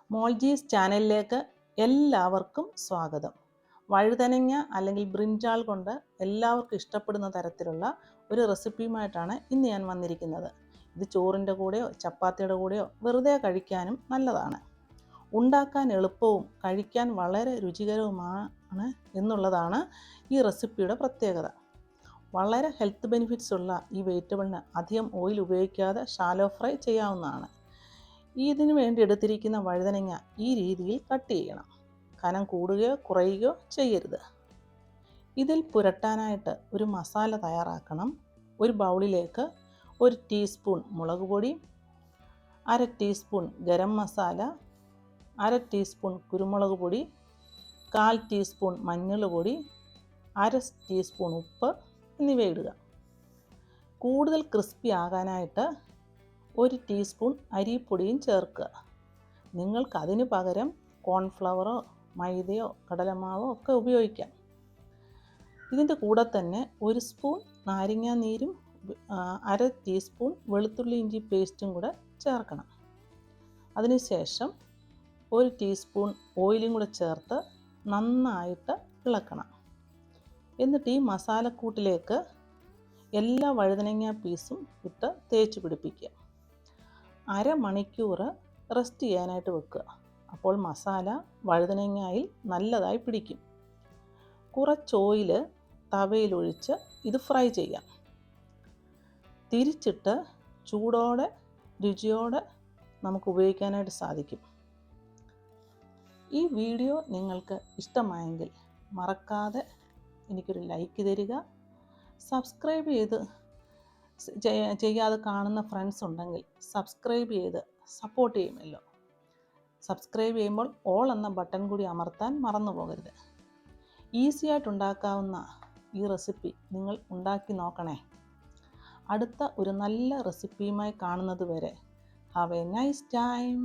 മോൾജീസ് ചാനലിലേക്ക് എല്ലാവർക്കും സ്വാഗതം. വഴുതനങ്ങ അല്ലെങ്കിൽ ബ്രിഞ്ചാൾ കൊണ്ട് എല്ലാവർക്കും ഇഷ്ടപ്പെടുന്ന തരത്തിലുള്ള ഒരു റെസിപ്പിയുമായിട്ടാണ് ഇന്ന് ഞാൻ വന്നിരിക്കുന്നത്. ഇത് ചോറിൻ്റെ കൂടെയോ ചപ്പാത്തിയുടെ കൂടെയോ വെറുതെ കഴിക്കാനും നല്ലതാണ്. ഉണ്ടാക്കാൻ എളുപ്പവും കഴിക്കാൻ വളരെ രുചികരവുമാണ് എന്നുള്ളതാണ് ഈ റെസിപ്പിയുടെ പ്രത്യേകത. വളരെ ഹെൽത്ത് ബെനിഫിറ്റ്സ് ഉള്ള ഈ വെജിറ്റബിളിന് അധികം ഓയിൽ ഉപയോഗിക്കാതെ ഷാലോ ഫ്രൈ ചെയ്യാവുന്നതാണ്. ഇതിനു വേണ്ടി എടുത്തിരിക്കുന്ന വഴുതനങ്ങ ഈ രീതിയിൽ കട്ട് ചെയ്യണം. കനം കൂടുകയോ കുറയുകയോ ചെയ്യരുത്. ഇതിൽ പുരട്ടാനായിട്ട് ഒരു മസാല തയ്യാറാക്കണം. ഒരു ബൗളിലേക്ക് 1 ടീസ്പൂൺ മുളക് പൊടി, 1/2 ടീസ്പൂൺ ഗരം മസാല, 1/2 ടീസ്പൂൺ കുരുമുളക് പൊടി, 1/4 ടീസ്പൂൺ മഞ്ഞൾ പൊടി, 1/2 ടീസ്പൂൺ ഉപ്പ് എന്നിവ ഇടുക. കൂടുതൽ ക്രിസ്പി ആകാനായിട്ട് 1 ടീസ്പൂൺ അരിപ്പൊടിയും ചേർക്കുക. നിങ്ങൾക്ക് അതിന് പകരം കോൺഫ്ലവറോ മൈദയോ കടലമാവോ ഒക്കെ ഉപയോഗിക്കാം. ഇതിൻ്റെ കൂടെ തന്നെ 1 സ്പൂൺ നാരങ്ങാ നീരും 1/2 ടീസ്പൂൺ വെളുത്തുള്ളി ഇഞ്ചി പേസ്റ്റും കൂടെ ചേർക്കണം. അതിനുശേഷം 1 ടീസ്പൂൺ ഓയിലും കൂടെ ചേർത്ത് നന്നായിട്ട് ഇളക്കണം. എന്നിട്ട് ഈ മസാലക്കൂട്ടിലേക്ക് എല്ലാ വഴുതനങ്ങ പീസും ഇട്ട് തേച്ച് പിടിപ്പിക്കുക. അരമണിക്കൂർ റെസ്റ്റ് ചെയ്യാനായിട്ട് വെക്കുക. അപ്പോൾ മസാല വഴുതനങ്ങയിൽ നല്ലതായി പിടിക്കും. കുറച്ച് ഓയിൽ തവയിലൊഴിച്ച് ഇത് ഫ്രൈ ചെയ്യാം. തിരിച്ചിട്ട് ചൂടോടെ രുചിയോടെ നമുക്ക് ഉപയോഗിക്കാനായിട്ട് സാധിക്കും. ഈ വീഡിയോ നിങ്ങൾക്ക് ഇഷ്ടമായെങ്കിൽ മറക്കാതെ എനിക്കൊരു ലൈക്ക് തരിക. സബ്സ്ക്രൈബ് ചെയ്യാതെ കാണുന്ന ഫ്രണ്ട്സ് ഉണ്ടെങ്കിൽ സബ്സ്ക്രൈബ് ചെയ്ത് സപ്പോർട്ട് ചെയ്യുമല്ലോ. സബ്സ്ക്രൈബ് ചെയ്യുമ്പോൾ ഓൾ എന്ന ബട്ടൺ കൂടി അമർത്താൻ മറന്നു പോകരുത്. ഈസി ആയിട്ട് ഉണ്ടാക്കാവുന്ന ഈ റെസിപ്പി നിങ്ങൾ ഉണ്ടാക്കി നോക്കണേ. അടുത്ത ഒരു നല്ല റെസിപ്പിയുമായി കാണുന്നത് വരെ ഹാവ് എ നൈസ് ടൈം.